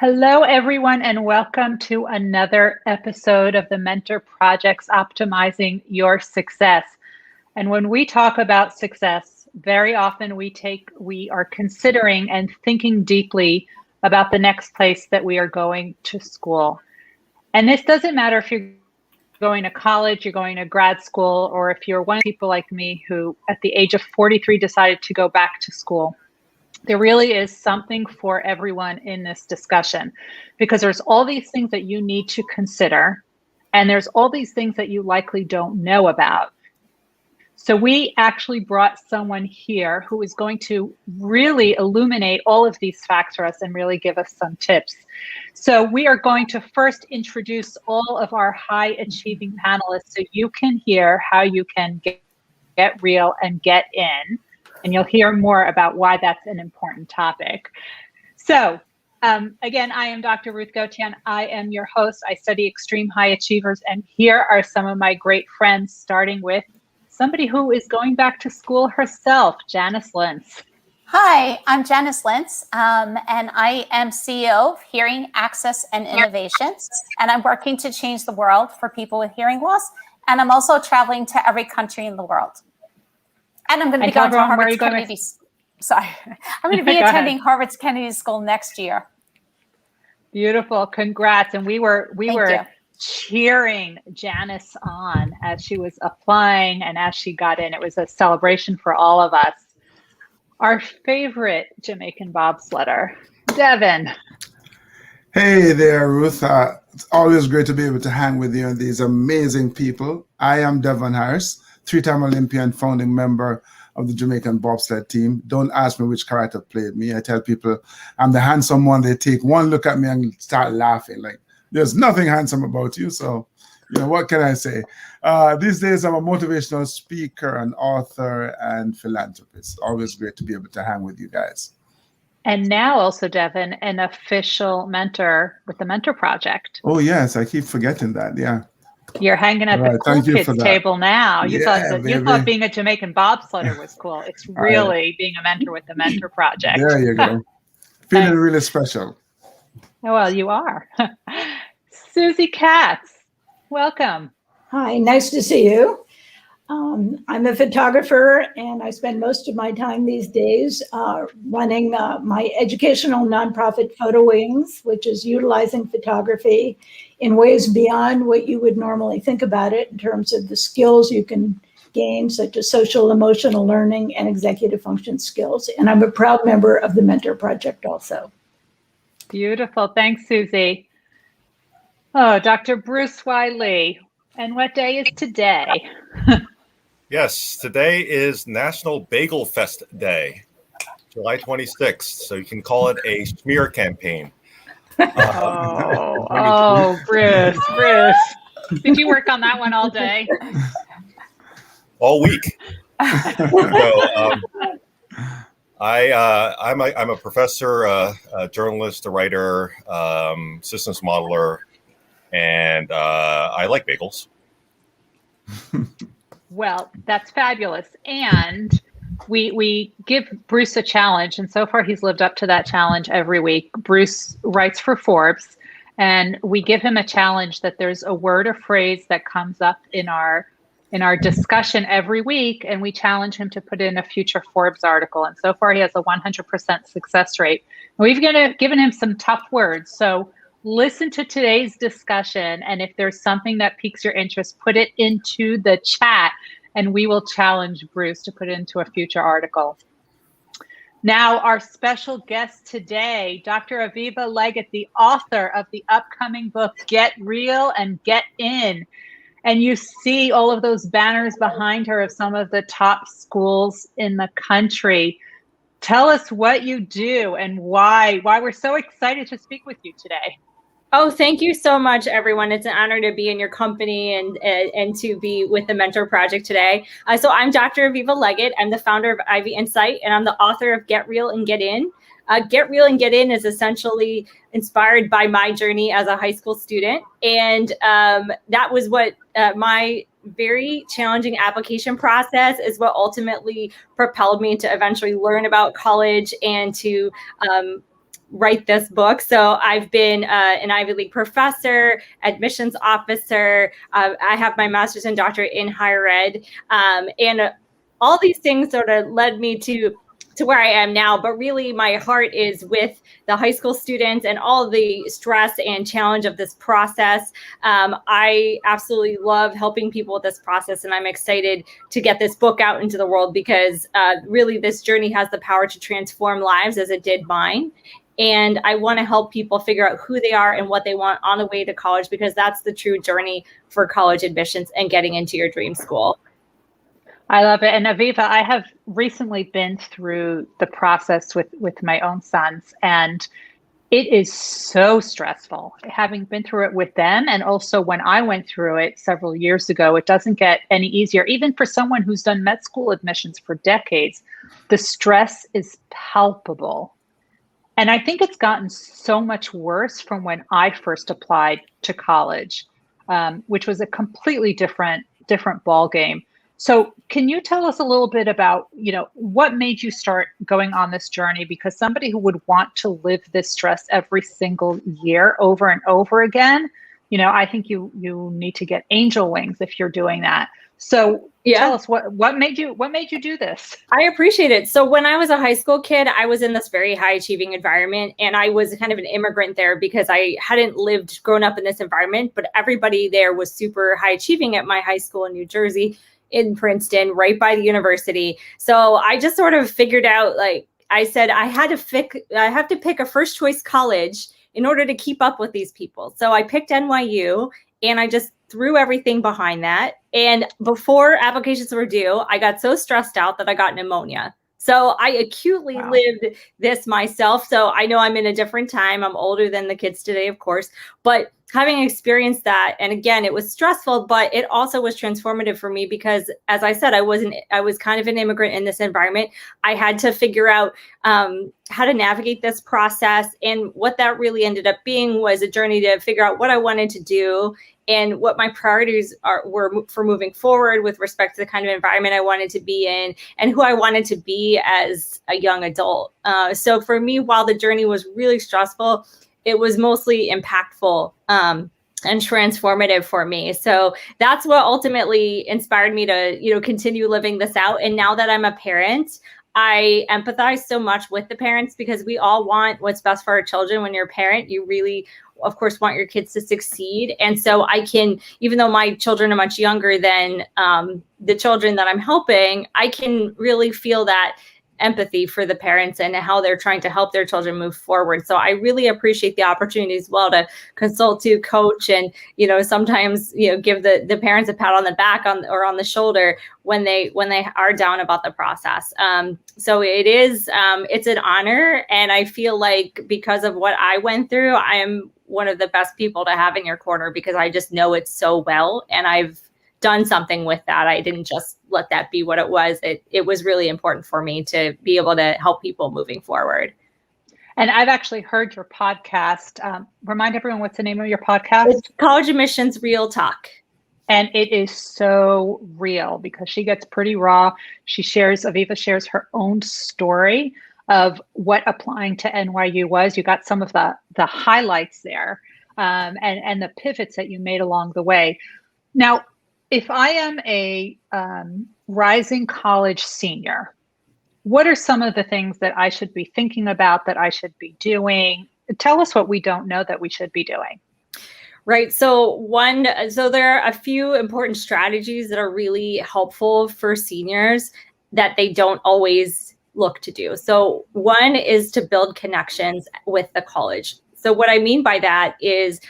Hello, everyone, and welcome to another episode of the Mentor Project's Optimizing Your Success. And when we talk about success, very often we are considering and thinking deeply about the next place that we are going to school. And this doesn't matter if you're going to college, you're going to grad school, or if you're one of the people like me who at the age of 43 decided to go back to school. There really is something for everyone in this discussion, because there's all these things that you need to consider, and there's all these things that you likely don't know about. So we actually brought someone here who is going to really illuminate all of these facts for us and really give us some tips. So we are going to first introduce all of our high achieving panelists so you can hear how you can get real and get in. And you'll hear more about why that's an important topic. So again, I am Dr. Ruth Gotian. I am your host. I study extreme high achievers. And here are some of my great friends, starting with somebody who is going back to school herself, Janice Lentz. Hi, I'm Janice Lentz, and I am CEO of Hearing Access and Innovations, and I'm working to change the world for people with hearing loss. And I'm also traveling to every country in the world. And I'm going to be going to Harvard's Kennedy. Sorry, I'm going to be attending Harvard's Kennedy School next year. Beautiful, congrats! And we were cheering Janice on as she was applying and as she got in. It was a celebration for all of us. Our favorite Jamaican bobsledder, Devin. Hey there, Ruth. It's always great to be able to hang with you and these amazing people. I am Devin Harris, three-time Olympian, founding member of the Jamaican bobsled team. Don't ask me which character played me. I tell people I'm the handsome one. They take one look at me and start laughing. Like, there's nothing handsome about you. So, what can I say? These days, I'm a motivational speaker, an author, and philanthropist. Always great to be able to hang with you guys. And now also, Devin, an official mentor with the Mentor Project. Oh, yes. I keep forgetting that. Yeah. You're hanging at the cool kids table now. You thought being a Jamaican bobsledder was cool. It's really being a mentor with the Mentor Project. There you go. Feeling really special. Oh, well, you are. Susie Katz, welcome. Hi, nice to see you. I'm a photographer, and I spend most of my time these days running my educational nonprofit Photo Wings, which is utilizing photography in ways beyond what you would normally think about it in terms of the skills you can gain, such as social emotional learning and executive function skills. And I'm a proud member of the Mentor Project also. Beautiful. Thanks, Susie. Oh, Dr. Bruce Wiley. And what day is today? Yes, today is National Bagel Fest Day, July 26th. So you can call it a smear campaign. Bruce. Did you work on that one all day? All week. So, I'm a professor, a journalist, a writer, systems modeler, and I like bagels. Well, that's fabulous. And we give Bruce a challenge, and so far he's lived up to that challenge every week. Bruce writes for Forbes, and we give him a challenge that there's a word or phrase that comes up in our discussion every week, and we challenge him to put in a future Forbes article. And so far he has a 100% success rate. And we've given him some tough words. So listen to today's discussion, and if there's something that piques your interest, put it into the chat, and we will challenge Bruce to put it into a future article. Now, our special guest today, Dr. Aviva Leggett, the author of the upcoming book, Get Real and Get In. And you see all of those banners behind her of some of the top schools in the country. Tell us what you do and why we're so excited to speak with you today. Oh, thank you so much, everyone. It's an honor to be in your company and to be with the Mentor Project today. So I'm Dr. Aviva Leggett. I'm the founder of Ivy Insight, and I'm the author of Get Real and Get In. Get Real and Get In is essentially inspired by my journey as a high school student. And that was what my very challenging application process is what ultimately propelled me to eventually learn about college and to write this book. So I've been an Ivy League professor, admissions officer. I have my master's and doctorate in higher ed. And all these things sort of led me to where I am now, but really my heart is with the high school students and all the stress and challenge of this process. I absolutely love helping people with this process, and I'm excited to get this book out into the world because really this journey has the power to transform lives as it did mine. And I want to help people figure out who they are and what they want on the way to college, because that's the true journey for college admissions and getting into your dream school. I love it. And Aviva, I have recently been through the process with my own sons, and it is so stressful having been through it with them. And also when I went through it several years ago, it doesn't get any easier. Even for someone who's done med school admissions for decades, the stress is palpable. And I think it's gotten so much worse from when I first applied to college, which was a completely different ball game. So can you tell us a little bit about, what made you start going on this journey? Because somebody who would want to live this stress every single year over and over again, I think you need to get angel wings if you're doing that. So tell us what made you do this? I appreciate it. So when I was a high school kid, I was in this very high achieving environment, and I was kind of an immigrant there because I hadn't grown up in this environment, but everybody there was super high achieving at my high school in New Jersey, in Princeton, right by the university. So I just sort of figured out, I said, I have to pick a first choice college in order to keep up with these people. So I picked NYU, and I just threw everything behind that. And before applications were due, I got so stressed out that I got pneumonia. So I acutely lived this myself. So I know I'm in a different time. I'm older than the kids today, of course, but having experienced that, and again, it was stressful, but it also was transformative for me because, as I said, I was kind of an immigrant in this environment. I had to figure out how to navigate this process. And what that really ended up being was a journey to figure out what I wanted to do and what my priorities were for moving forward with respect to the kind of environment I wanted to be in and who I wanted to be as a young adult. So for me, while the journey was really stressful, it was mostly impactful and transformative for me. So that's what ultimately inspired me to, continue living this out. And now that I'm a parent, I empathize so much with the parents because we all want what's best for our children. When you're a parent, you really, of course, want your kids to succeed. And so I can, even though my children are much younger than the children that I'm helping, I can really feel that empathy for the parents and how they're trying to help their children move forward. So I really appreciate the opportunity as well to consult, to coach, and, sometimes, give the parents a pat on the back or on the shoulder when they are down about the process. So it is, it's an honor. And I feel like because of what I went through, I am one of the best people to have in your corner because I just know it so well. And I've done something with that. I didn't just let that be what it was. It was really important for me to be able to help people moving forward. And I've actually heard your podcast. Remind everyone, what's the name of your podcast? It's College Admissions Real Talk. And it is so real because she gets pretty raw. Aviva shares her own story of what applying to NYU was. You got some of the highlights there and the pivots that you made along the way. Now, if I am a rising college senior, what are some of the things that I should be thinking about, that I should be doing? Tell us what we don't know that we should be doing. Right. So there are a few important strategies that are really helpful for seniors that they don't always look to do. So one is to build connections with the college. So what I mean by that is,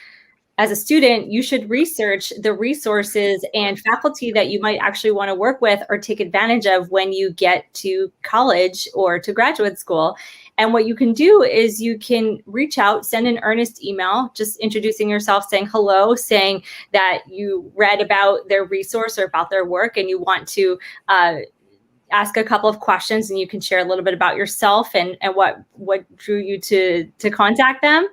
as a student, you should research the resources and faculty that you might actually want to work with or take advantage of when you get to college or to graduate school. And what you can do is you can reach out, send an earnest email, just introducing yourself, saying hello, saying that you read about their resource or about their work and you want to ask a couple of questions, and you can share a little bit about yourself and what drew you to contact them.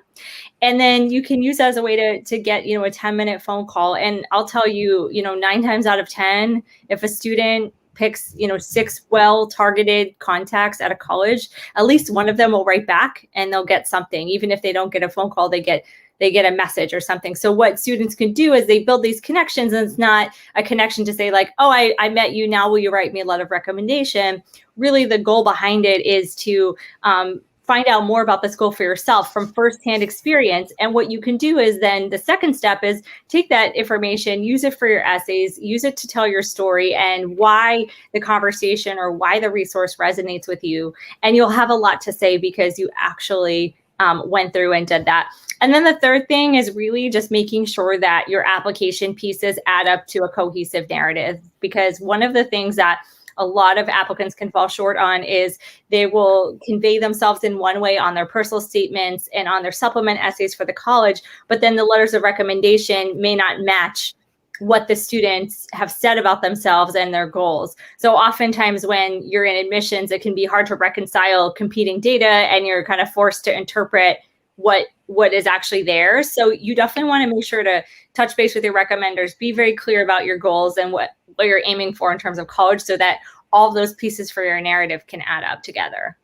And then you can use that as a way to get, a 10-minute phone call. And I'll tell you, 9 times out of 10, if a student picks, 6 well-targeted contacts at a college, at least one of them will write back and they'll get something. Even if they don't get a phone call, they get a message or something. So what students can do is they build these connections, and it's not a connection to say like, oh, I met you, now will you write me a letter of recommendation? Really, the goal behind it is to find out more about the school for yourself from firsthand experience. And what you can do is then the second step is take that information, use it for your essays, use it to tell your story and why the conversation or why the resource resonates with you. And you'll have a lot to say because you actually went through and did that. And then the third thing is really just making sure that your application pieces add up to a cohesive narrative, because one of the things that a lot of applicants can fall short on is they will convey themselves in one way on their personal statements and on their supplement essays for the college, but then the letters of recommendation may not match what the students have said about themselves and their goals. So oftentimes when you're in admissions, it can be hard to reconcile competing data and you're kind of forced to interpret what is actually there. So you definitely want to make sure to touch base with your recommenders, be very clear about your goals and what you're aiming for in terms of college so that all of those pieces for your narrative can add up together.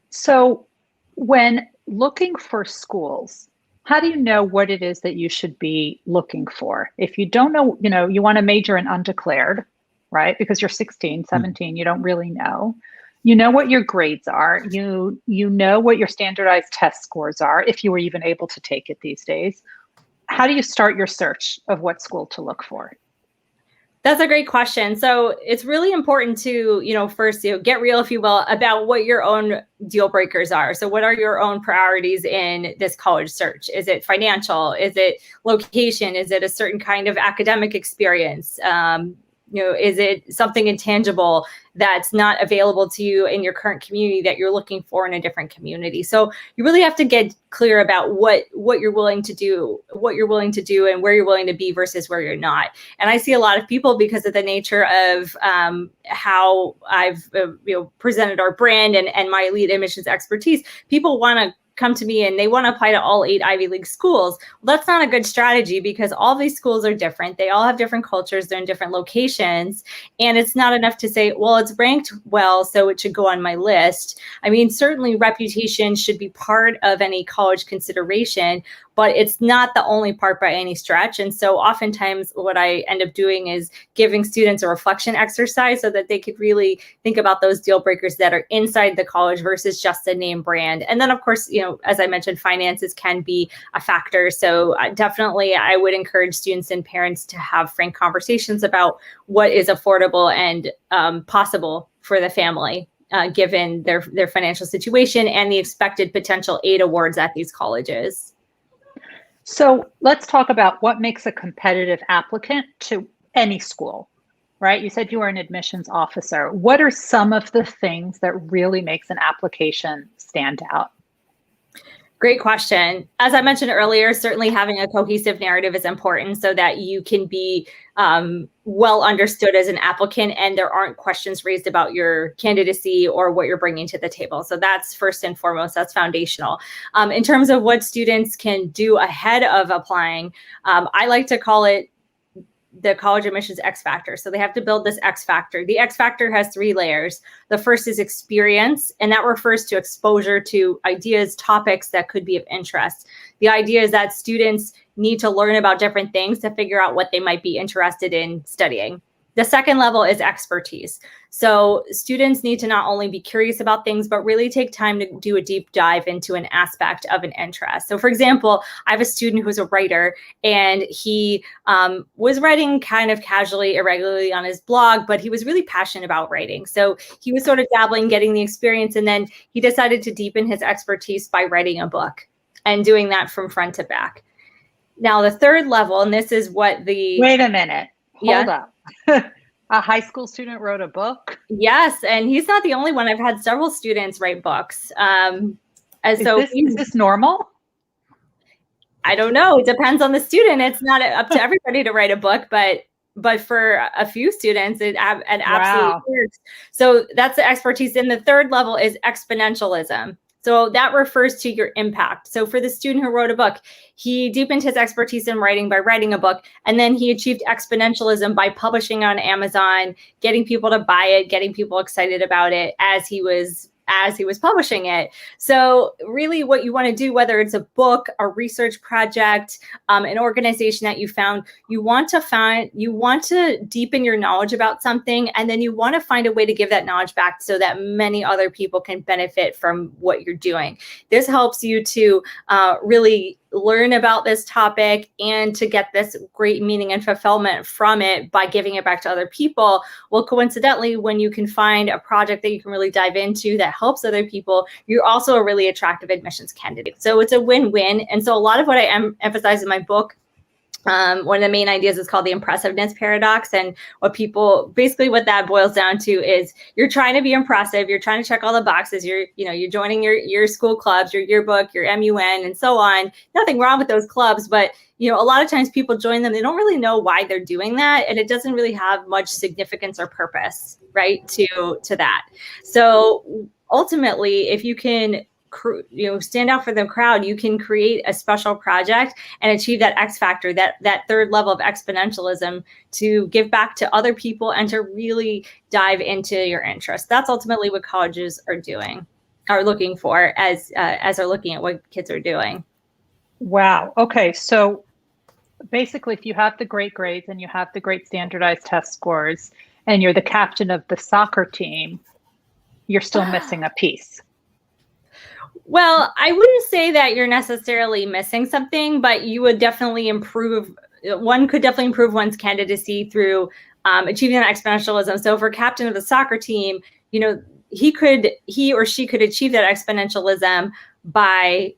So when looking for schools, how do you know what it is that you should be looking for? If you don't know, you want to major in undeclared, right? Because you're 16, 17, you don't really know. You know what your grades are. You know what your standardized test scores are, if you were even able to take it these days. How do you start your search of what school to look for? That's a great question. So it's really important to, first, get real, if you will, about what your own deal breakers are. So what are your own priorities in this college search? Is it financial? Is it location? Is it a certain kind of academic experience? Is it something intangible that's not available to you in your current community that you're looking for in a different community? So you really have to get clear about what you're willing to do, and where you're willing to be versus where you're not. And I see a lot of people, because of the nature of how I've presented our brand and my elite admissions expertise, people want to come to me and they want to apply to all 8 Ivy League schools. Well, that's not a good strategy because all these schools are different. They all have different cultures. They're in different locations. And it's not enough to say, well, it's ranked well, so it should go on my list. I mean, certainly reputation should be part of any college consideration, but it's not the only part by any stretch. And so oftentimes what I end up doing is giving students a reflection exercise so that they could really think about those deal breakers that are inside the college versus just a name brand. And then, of course, as I mentioned, finances can be a factor. So definitely I would encourage students and parents to have frank conversations about what is affordable and possible for the family, given their financial situation and the expected potential aid awards at these colleges. So let's talk about what makes a competitive applicant to any school, right? You said you were an admissions officer. What are some of the things that really makes an application stand out? Great question. As I mentioned earlier, certainly having a cohesive narrative is important so that you can be well understood as an applicant and there aren't questions raised about your candidacy or what you're bringing to the table. So that's first and foremost, that's foundational. In terms of what students can do ahead of applying, I like to call it the college admissions X factor. So they have to build this X factor. The X factor has 3 layers. The first is experience, and that refers to exposure to ideas, topics that could be of interest. The idea is that students need to learn about different things to figure out what they might be interested in studying. The second level is expertise. So students need to not only be curious about things, but really take time to do a deep dive into an aspect of an interest. So for example, I have a student who's a writer and he was writing kind of casually, irregularly on his blog, but he was really passionate about writing. So he was sort of dabbling, getting the experience, and then he decided to deepen his expertise by writing a book and doing that from front to back. Now the third level, and this is what the— Wait a minute, hold up. A high school student wrote a book? Yes, and he's not the only one. I've had several students write books. Is this normal? I don't know. It depends on the student. It's not up to everybody to write a book, but for a few students, it absolutely works. So that's the expertise. And the third level is exponentialism. So that refers to your impact. So for the student who wrote a book, he deepened his expertise in writing by writing a book, and then he achieved exponentialism by publishing on Amazon, getting people to buy it, getting people excited about it as he was publishing it. So really what you want to do, whether it's a book, a research project, an organization that you found, you want to deepen your knowledge about something, and then you want to find a way to give that knowledge back so that many other people can benefit from what you're doing. This helps you to really learn about this topic and to get this great meaning and fulfillment from it by giving it back to other people. Well, coincidentally, when you can find a project that you can really dive into that helps other people, you're also a really attractive admissions candidate. So it's a win-win. And so a lot of what I emphasize in my book, one of the main ideas is called the impressiveness paradox. And what that boils down to is you're trying to be impressive. You're trying to check all the boxes. You're joining your school clubs, your yearbook, your MUN, and so on. Nothing wrong with those clubs, but a lot of times people join them. They don't really know why they're doing that. And it doesn't really have much significance or purpose, right, to that. So ultimately, if you can stand out for the crowd, you can create a special project and achieve that X factor, that third level of exponentialism, to give back to other people and to really dive into your interests. That's ultimately what colleges are looking for as they're looking at what kids are doing. Wow. Okay. So basically, if you have the great grades and you have the great standardized test scores and you're the captain of the soccer team, you're still missing a piece. Well, I wouldn't say that you're necessarily missing something, but you would definitely one could definitely improve one's candidacy through achieving that exponentialism. So for captain of the soccer team, he or she could achieve that exponentialism by,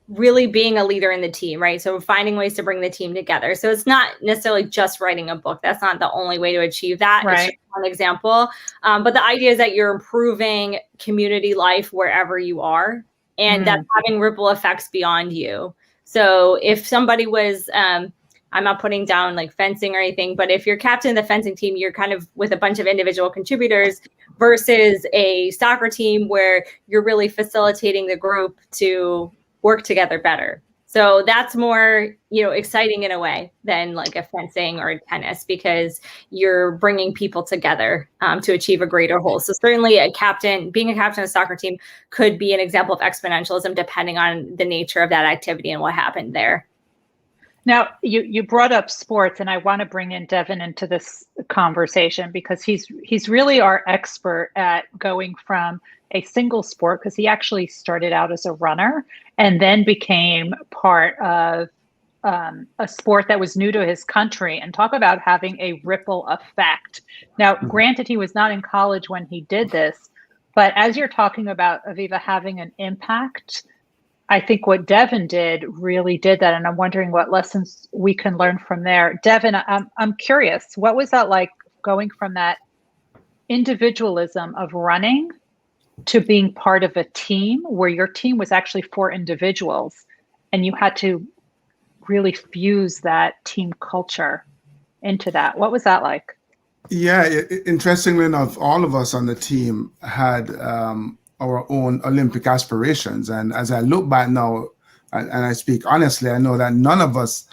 really being a leader in the team, right? So finding ways to bring the team together. So it's not necessarily just writing a book. That's not the only way to achieve that. Right. It's just one example. But the idea is that you're improving community life wherever you are, and that's having ripple effects beyond you. So if somebody was, I'm not putting down like fencing or anything, but if you're captain of the fencing team, you're kind of with a bunch of individual contributors versus a soccer team where you're really facilitating the group to work together better. So that's more, exciting in a way than like a fencing or a tennis, because you're bringing people together to achieve a greater whole. So certainly being a captain of a soccer team could be an example of exponentialism, depending on the nature of that activity and what happened there. Now, you brought up sports, and I want to bring in Devin into this conversation because he's really our expert at going from a single sport, because he actually started out as a runner and then became part of a sport that was new to his country, and talk about having a ripple effect. Now, granted, he was not in college when he did this, but as you're talking about Aviva having an impact, I think what Devin did really did that. And I'm wondering what lessons we can learn from there. Devin, I'm curious, what was that like, going from that individualism of running to being part of a team where your team was actually 4 individuals and you had to really fuse that team culture into that? What was that like? Yeah, interestingly enough, all of us on the team had our own Olympic aspirations. And as I look back now, and I speak honestly, I know that none of us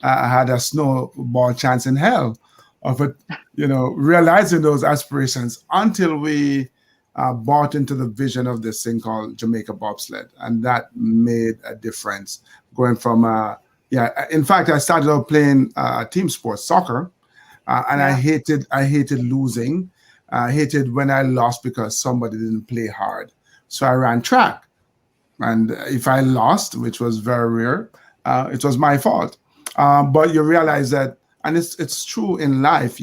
had a snowball chance in hell of it, realizing those aspirations until we bought into the vision of this thing called Jamaica Bobsled. And that made a difference, going from, in fact, I started out playing team sports, soccer, and I hated losing. I hated when I lost because somebody didn't play hard. So I ran track. And if I lost, which was very rare, it was my fault. But you realize that, and it's true in life,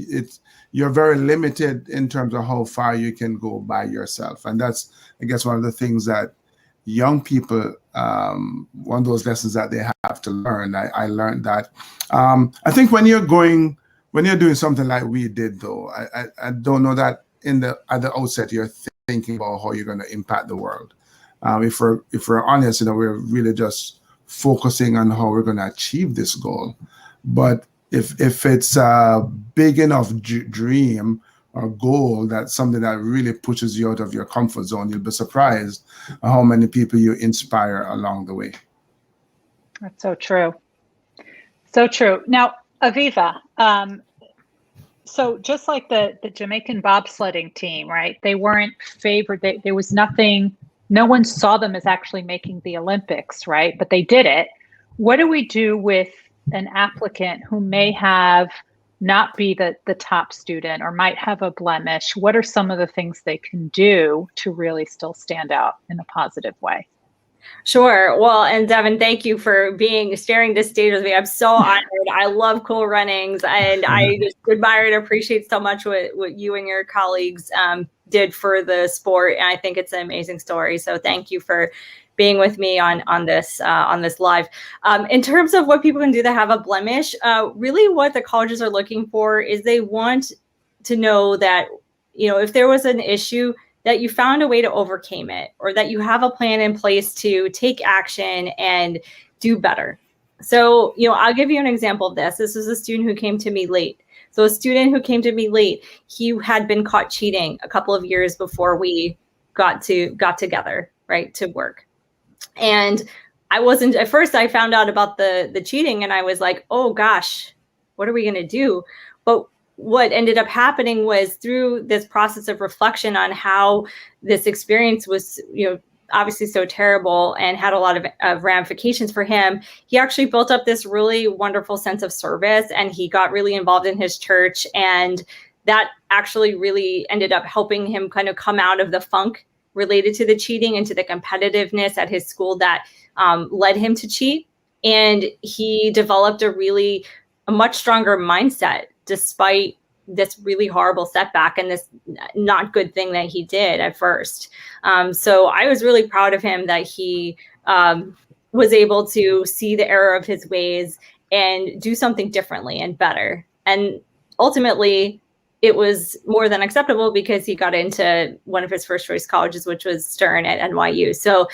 you're very limited in terms of how far you can go by yourself. And that's, I guess, one of the things that young people, one of those lessons that they have to learn. I learned that. I think when you're doing something like we did, though, I don't know that at the outset you're thinking about how you're going to impact the world. If we're honest, we're really just focusing on how we're going to achieve this goal. But if it's a big enough dream or goal, that's something that really pushes you out of your comfort zone, you'll be surprised at how many people you inspire along the way. That's so true. So true. Now, Aviva, so just like the Jamaican bobsledding team, right? They weren't favored. There was nothing, no one saw them as actually making the Olympics, right? But they did it. What do we do with an applicant who may have not be the top student or might have a blemish? What are some of the things they can do to really still stand out in a positive way? Sure. Well, and Devin, thank you for sharing this stage with me. I'm so honored. I love Cool Runnings, and I just admire and appreciate so much what you and your colleagues did for the sport. And I think it's an amazing story. So thank you for being with me on this live. In terms of what people can do that have a blemish, really what the colleges are looking for is they want to know that, if there was an issue, that you found a way to overcome it, or that you have a plan in place to take action and do better. So, I'll give you an example of this. This is a student who came to me late. So a student who came to me late, he had been caught cheating a couple of years before we got together, right, to work. And at first I found out about the cheating and I was like, oh gosh, what are we going to do? But what ended up happening was, through this process of reflection on how this experience was, obviously so terrible and had a lot of ramifications for him, he actually built up this really wonderful sense of service, and he got really involved in his church. And that actually really ended up helping him kind of come out of the funk related to the cheating and to the competitiveness at his school that led him to cheat. And he developed a much stronger mindset despite this really horrible setback and this not good thing that he did at first. So I was really proud of him that he was able to see the error of his ways and do something differently and better. And ultimately, it was more than acceptable because he got into one of his first choice colleges, which was Stern at NYU. So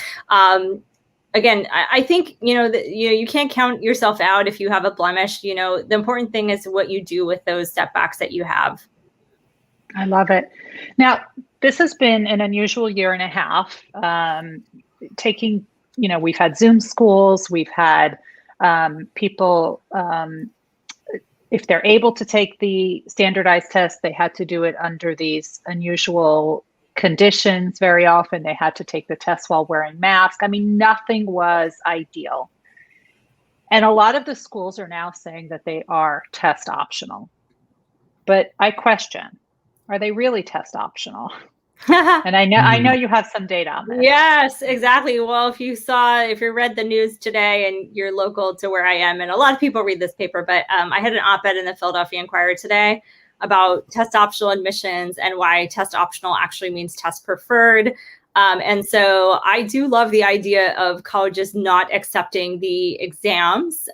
again, I think, you can't count yourself out if you have a blemish. The important thing is what you do with those setbacks that you have. I love it. Now, this has been an unusual year and a half. We've had Zoom schools, we've had people, if they're able to take the standardized test, they had to do it under these unusual conditions. Very often they had to take the test while wearing masks. I mean, nothing was ideal. And a lot of the schools are now saying that they are test optional. But I question, are they really test optional? And I know you have some data on this. Yes, exactly. Well, if you read the news today and you're local to where I am, and a lot of people read this paper, but I had an op-ed in the Philadelphia Inquirer today about test optional admissions and why test optional actually means test preferred. And so I do love the idea of colleges not accepting the exams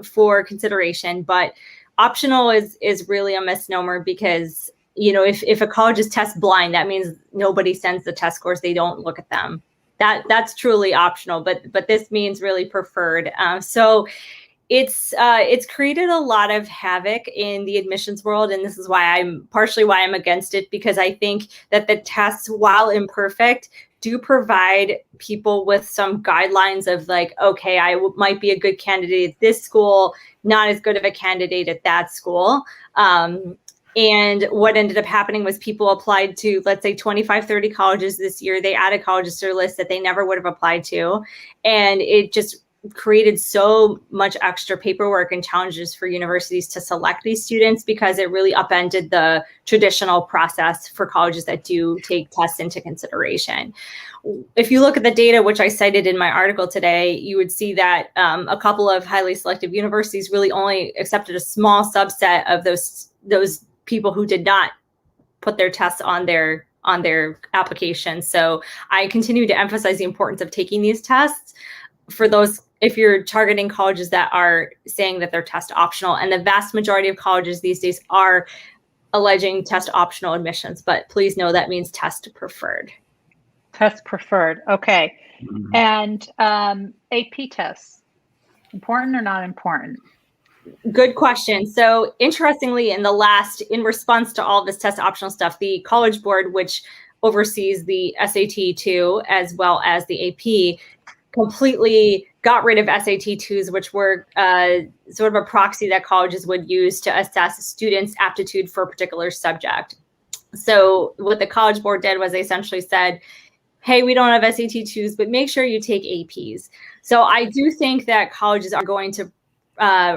for consideration, but optional is really a misnomer because if a college is test blind, that means nobody sends the test scores. They don't look at them. That's truly optional, but this means really preferred. So it's created a lot of havoc in the admissions world. And this is why I'm against it, because I think that the tests, while imperfect, do provide people with some guidelines of like, okay, I might be a good candidate at this school, not as good of a candidate at that school. And what ended up happening was people applied to, let's say, 25, 30 colleges this year. They added colleges to their list that they never would have applied to. And it just created so much extra paperwork and challenges for universities to select these students, because it really upended the traditional process for colleges that do take tests into consideration. If you look at the data, which I cited in my article today, you would see that a couple of highly selective universities really only accepted a small subset of those people who did not put their tests on their application. So I continue to emphasize the importance of taking these tests for those, if you're targeting colleges that are saying that they're test optional. And the vast majority of colleges these days are alleging test optional admissions, but please know that means test preferred. Test preferred. Okay. And AP tests, important or not important? Good question. So interestingly, in response to all this test optional stuff, the College Board, which oversees the SAT 2 as well as the AP, completely got rid of SAT 2s, which were sort of a proxy that colleges would use to assess students' aptitude for a particular subject. So what the College Board did was they essentially said, hey, we don't have SAT 2s, but make sure you take APs. So I do think that colleges are going to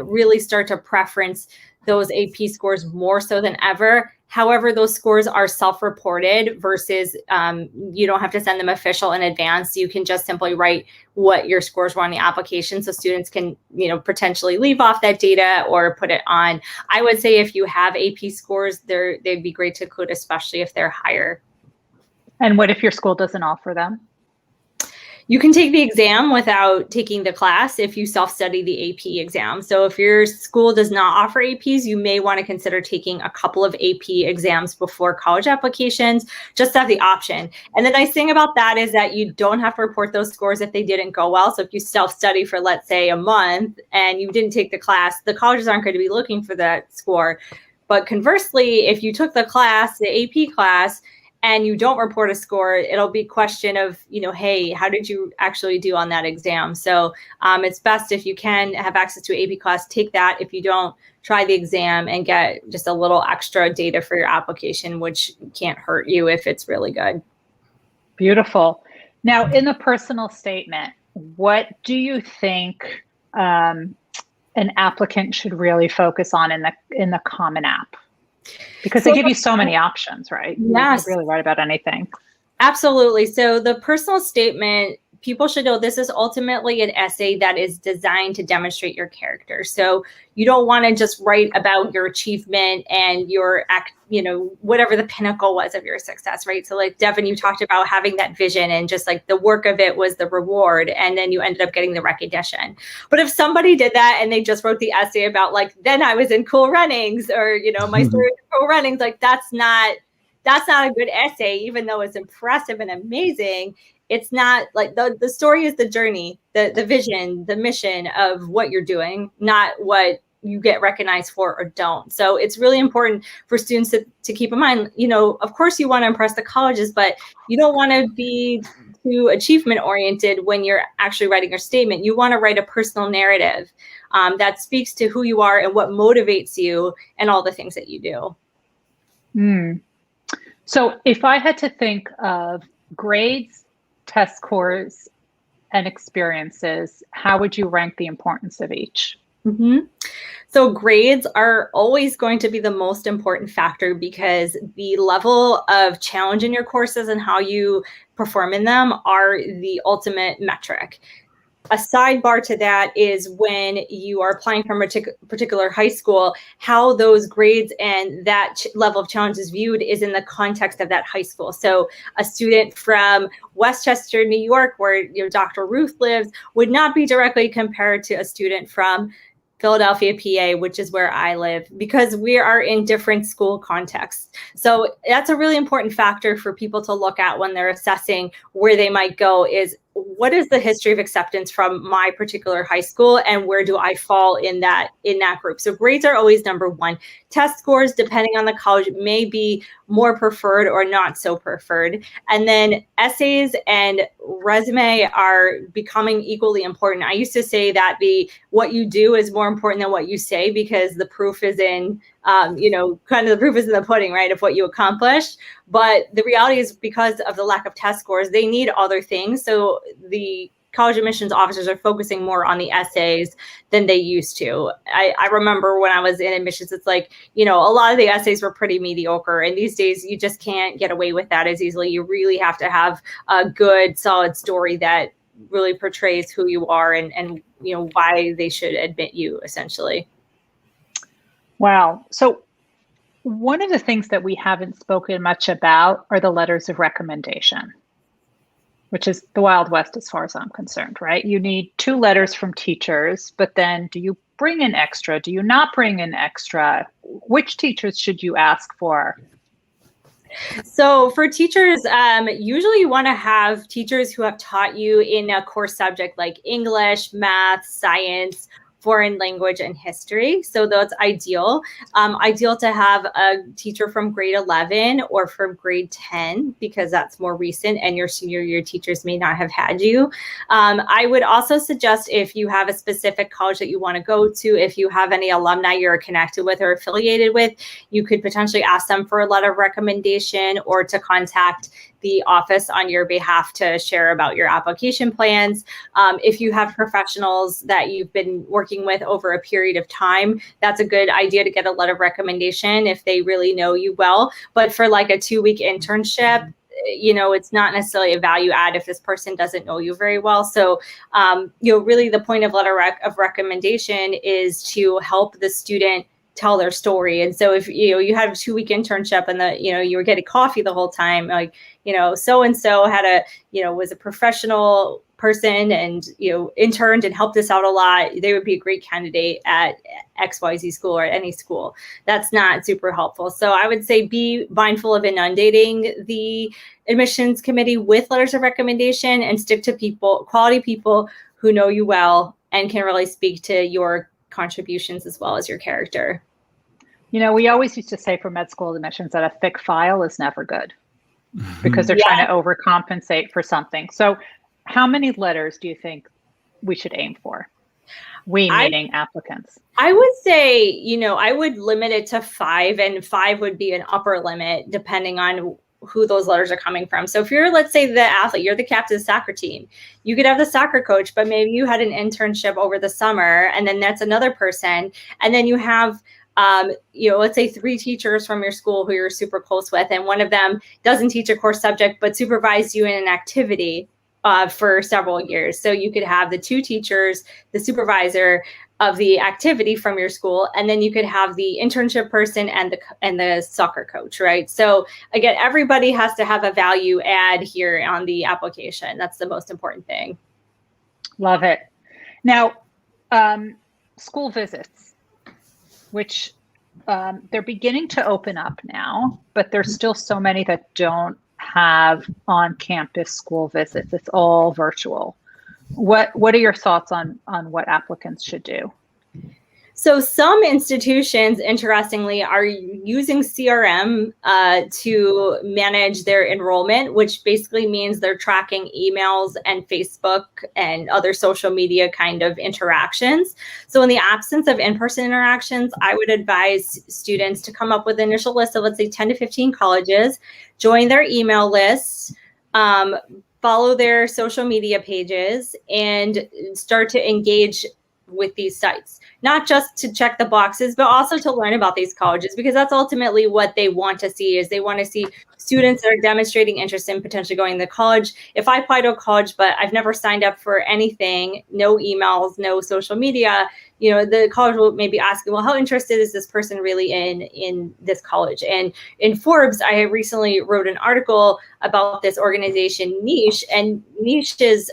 really start to preference those AP scores more so than ever. However, those scores are self-reported versus you don't have to send them official in advance. You can just simply write what your scores were on the application, so students can, potentially leave off that data or put it on. I would say if you have AP scores, they'd be great to include, especially if they're higher. And what if your school doesn't offer them? You can take the exam without taking the class if you self-study the AP exam. So if your school does not offer APs, you may want to consider taking a couple of AP exams before college applications, just to have the option. And the nice thing about that is that you don't have to report those scores if they didn't go well. So if you self-study for, let's say, a month and you didn't take the class, the colleges aren't going to be looking for that score. But conversely, if you took the class, the AP class, and you don't report a score, it'll be a question of, hey, how did you actually do on that exam? So it's best if you can have access to an AP class, take that. If you don't, try the exam and get just a little extra data for your application, which can't hurt you if it's really good. Beautiful. Now, in the personal statement, what do you think an applicant should really focus on in the Common App? Because they give you so many options, right? Yes. You can really write about anything. Absolutely. So the personal statement, people should know this is ultimately an essay that is designed to demonstrate your character. So you don't want to just write about your achievement and your whatever the pinnacle was of your success, right? So like Devin, you talked about having that vision and just like the work of it was the reward, and then you ended up getting the recognition. But if somebody did that and they just wrote the essay about like, then I was in Cool Runnings, or my story of Cool Runnings, like that's not a good essay, even though it's impressive and amazing. It's not like the story is the journey, the vision, the mission of what you're doing, not what you get recognized for or don't. So it's really important for students to keep in mind, of course you want to impress the colleges, but you don't want to be too achievement oriented when you're actually writing your statement. You want to write a personal narrative that speaks to who you are and what motivates you and all the things that you do. So if I had to think of grades, test scores, and experiences, how would you rank the importance of each? So grades are always going to be the most important factor because the level of challenge in your courses and how you perform in them are the ultimate metric. A sidebar to that is when you are applying from a particular high school, how those grades and that level of challenge is viewed is in the context of that high school. So a student from Westchester, New York, where Dr. Ruth lives, would not be directly compared to a student from Philadelphia, PA, which is where I live, because we are in different school contexts. So that's a really important factor for people to look at when they're assessing where they might go is, what is the history of acceptance from my particular high school and where do I fall in that group? So grades are always number one. Test scores, depending on the college, may be more preferred or not so preferred. And then essays and resume are becoming equally important. I used to say that what you do is more important than what you say, because the proof is in kind of the proof is in the pudding, right, of what you accomplished. But the reality is, because of the lack of test scores, they need other things. So the college admissions officers are focusing more on the essays than they used to. I remember when I was in admissions, it's like, a lot of the essays were pretty mediocre. And these days, you just can't get away with that as easily. You really have to have a good, solid story that really portrays who you are and why they should admit you, essentially. Wow. So one of the things that we haven't spoken much about are the letters of recommendation, which is the Wild West as far as I'm concerned, right? You need 2 letters from teachers, but then do you bring in extra? Do you not bring in extra? Which teachers should you ask for? So for teachers, usually you want to have teachers who have taught you in a core subject like English, math, science, foreign language and history. So that's ideal. Ideal to have a teacher from grade 11 or from grade 10, because that's more recent and your senior year teachers may not have had you. I would also suggest, if you have a specific college that you want to go to, if you have any alumni you're connected with or affiliated with, you could potentially ask them for a letter of recommendation, or to contact the office on your behalf to share about your application plans. If you have professionals that you've been working with over a period of time, that's a good idea to get a letter of recommendation if they really know you well. But for like a 2-week internship, it's not necessarily a value add if this person doesn't know you very well. So, really the point of letter of recommendation is to help the student tell their story. And so if you had a 2-week internship and you were getting coffee the whole time, like so-and-so had was a professional person and interned and helped us out a lot, they would be a great candidate at XYZ school or any school. That's not super helpful. So I would say be mindful of inundating the admissions committee with letters of recommendation, and stick to quality people who know you well and can really speak to your contributions as well as your character. We always used to say for med school admissions that a thick file is never good, because they're trying to overcompensate for something. So how many letters do you think we should aim for? Meaning applicants. I would say, I would limit it to 5, and 5 would be an upper limit depending on who those letters are coming from. So if you're, let's say, the athlete, you're the captain of the soccer team, you could have the soccer coach, but maybe you had an internship over the summer, and then that's another person. And then you have, let's say 3 teachers from your school who you're super close with, and one of them doesn't teach a core subject, but supervised you in an activity for several years. So you could have the 2 teachers, the supervisor of the activity from your school, and then you could have the internship person and the soccer coach, right? So again, everybody has to have a value add here on the application. That's the most important thing. Love it. Now, school visits, which they're beginning to open up now, but there's still so many that don't have on-campus school visits. It's all virtual. What are your thoughts on what applicants should do? So some institutions, interestingly, are using CRM to manage their enrollment, which basically means they're tracking emails and Facebook and other social media kind of interactions. So in the absence of in-person interactions, I would advise students to come up with an initial list of, let's say, 10 to 15 colleges, join their email lists, follow their social media pages, and start to engage with these sites, not just to check the boxes, but also to learn about these colleges, because that's ultimately what they want to see. Is they want to see students that are demonstrating interest in potentially going to college. If I apply to a college, but I've never signed up for anything, no emails, no social media, the college will maybe ask, well, how interested is this person really in this college? And in Forbes, I recently wrote an article about this organization, Niche, and Niche is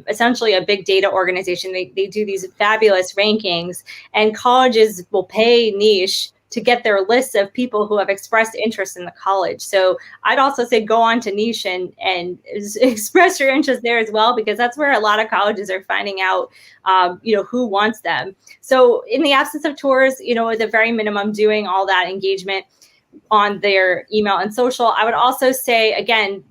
essentially a big data organization. They do these fabulous rankings, and colleges will pay Niche to get their lists of people who have expressed interest in the college. So I'd also say go on to Niche and express your interest there as well, because that's where a lot of colleges are finding out, who wants them. So in the absence of tours, at the very minimum, doing all that engagement on their email and social. I would also say, again,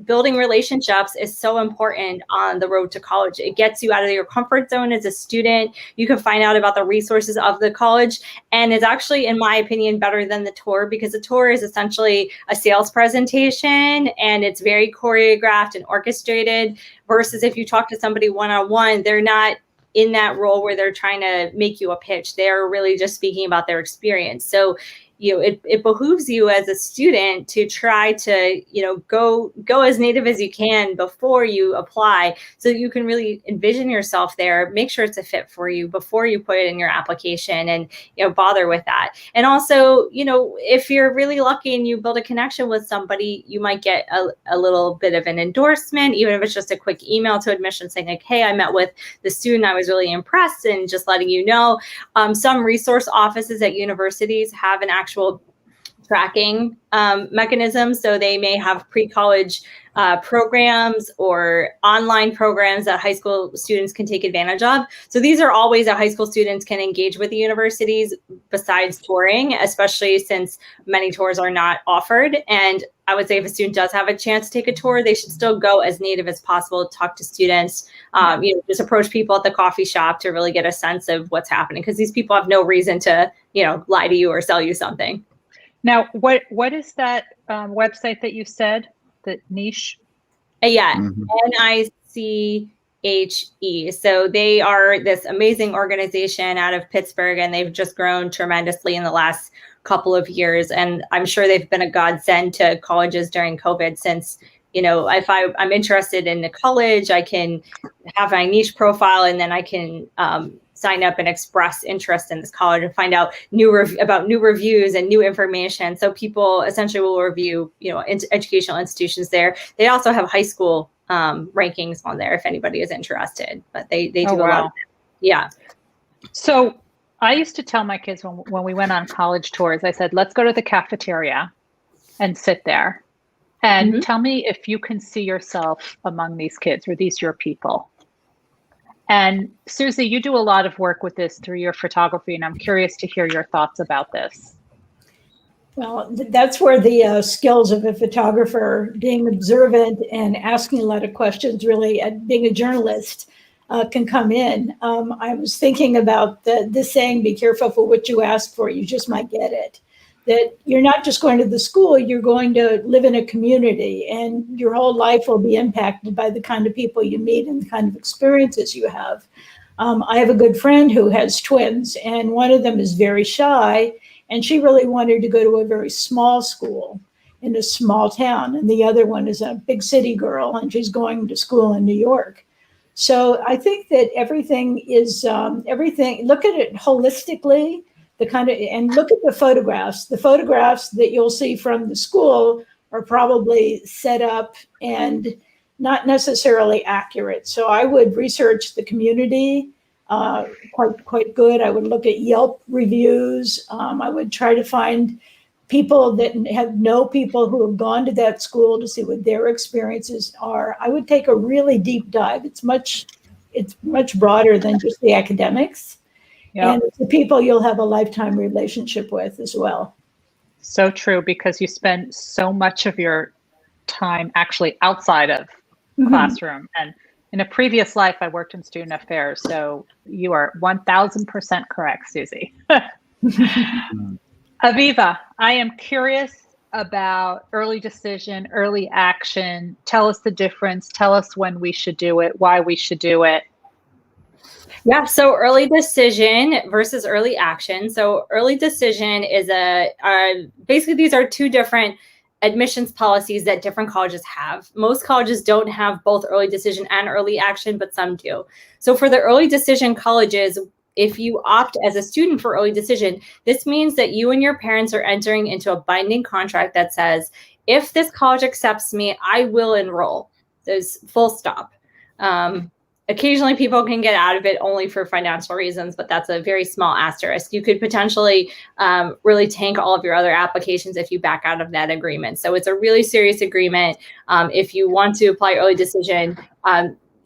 building relationships is so important on the road to college. It gets you out of your comfort zone as a student. You can find out about the resources of the college. And it's actually, in my opinion, better than the tour, because the tour is essentially a sales presentation and it's very choreographed and orchestrated, versus if you talk to somebody one-on-one, they're not in that role where they're trying to make you a pitch. They're really just speaking about their experience. So it behooves you as a student to try to, go as native as you can before you apply, so that you can really envision yourself there, make sure it's a fit for you before you put it in your application, and, bother with that. And also, if you're really lucky and you build a connection with somebody, you might get a little bit of an endorsement, even if it's just a quick email to admissions saying like, hey, I met with the student, I was really impressed, and just letting you know. Some resource offices at universities have an actual tracking mechanisms. So they may have pre-college programs or online programs that high school students can take advantage of. So these are all ways that high school students can engage with the universities besides touring, especially since many tours are not offered. And I would say if a student does have a chance to take a tour, they should still go as native as possible, talk to students, just approach people at the coffee shop to really get a sense of what's happening, because these people have no reason to, lie to you or sell you something. Now, what is that website that you said, the niche? Yeah, Mhm. NICHE. So they are this amazing organization out of Pittsburgh, and they've just grown tremendously in the last couple of years. And I'm sure they've been a godsend to colleges during COVID, since, if I'm interested in the college, I can have my niche profile, and then I can sign up and express interest in this college and find out about new reviews and new information. So people essentially will review, educational institutions there. They also have high school rankings on there if anybody is interested, but they do a lot of that. Yeah. So I used to tell my kids when we went on college tours, I said, let's go to the cafeteria and sit there and tell me if you can see yourself among these kids. Were these your people? And Susie, you do a lot of work with this through your photography, and I'm curious to hear your thoughts about this. Well, that's where the skills of a photographer, being observant and asking a lot of questions, really, and being a journalist can come in. I was thinking about this saying, be careful for what you ask for, you just might get it. That you're not just going to the school, you're going to live in a community, and your whole life will be impacted by the kind of people you meet and the kind of experiences you have. I have a good friend who has twins, and one of them is very shy, and she really wanted to go to a very small school in a small town, and the other one is a big city girl, and she's going to school in New York. So I think that everything is everything. Look at it holistically. And look at the photographs. The photographs that you'll see from the school are probably set up and not necessarily accurate. So I would research the community, quite good. I would look at Yelp reviews. I would try to find people that know people who have gone to that school to see what their experiences are. I would take a really deep dive. It's much broader than just the academics. Yep. And it's the people you'll have a lifetime relationship with as well. So true, because you spend so much of your time actually outside of classroom. And in a previous life, I worked in student affairs. So you are 1000% correct, Susie. Aviva, I am curious about early decision, early action. Tell us the difference. Tell us when we should do it, why we should do it. Yeah, so early decision versus early action. So early decision is basically these are two different admissions policies that different colleges have. Most colleges don't have both early decision and early action, but some do. So for the early decision colleges, if you opt as a student for early decision, this means that you and your parents are entering into a binding contract that says, if this college accepts me, I will enroll. There's full stop. Occasionally people can get out of it only for financial reasons, but that's a very small asterisk. You could potentially really tank all of your other applications if you back out of that agreement. So it's a really serious agreement. If you want to apply early decision,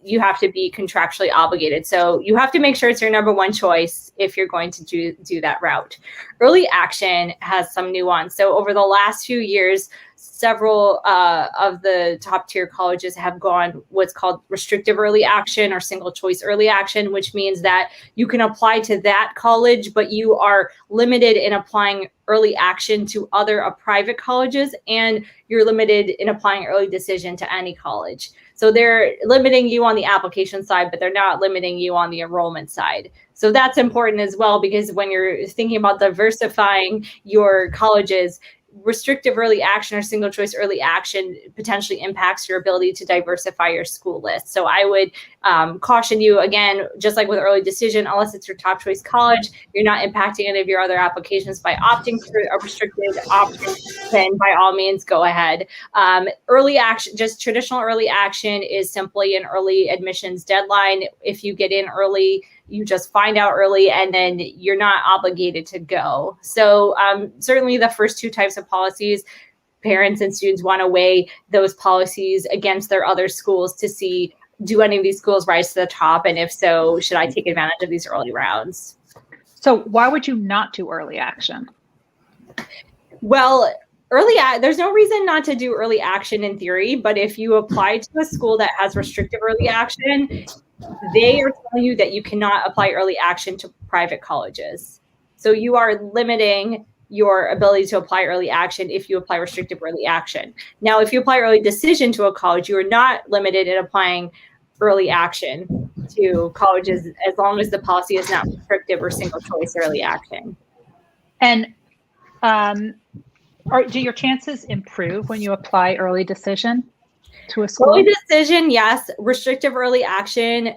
you have to be contractually obligated. So you have to make sure it's your number one choice if you're going to do that route. Early action has some nuance. So over the last few years, several of the top tier colleges have gone what's called restrictive early action or single choice early action, which means that you can apply to that college, but you are limited in applying early action to other private colleges, and you're limited in applying early decision to any college. So they're limiting you on the application side, but they're not limiting you on the enrollment side. So that's important as well, because when you're thinking about diversifying your colleges, restrictive early action or single choice early action potentially impacts your ability to diversify your school list. So I would caution you, again, just like with early decision, unless it's your top choice college, you're not impacting any of your other applications by opting for a restricted option, then by all means, go ahead. Early action, just traditional early action is simply an early admissions deadline. If you get in early, you just find out early, and then you're not obligated to go. So certainly the first two types of policies, parents and students want to weigh those policies against their other schools to see, do any of these schools rise to the top? And if so, should I take advantage of these early rounds? So why would you not do early action? Well, there's no reason not to do early action in theory, but if you apply to a school that has restrictive early action, they are telling you that you cannot apply early action to private colleges. So you are limiting your ability to apply early action if you apply restrictive early action. Now, if you apply early decision to a college, you are not limited in applying early action to colleges as long as the policy is not restrictive or single choice early action. And do your chances improve when you apply early decision to a school? Early decision, yes. Restrictive early action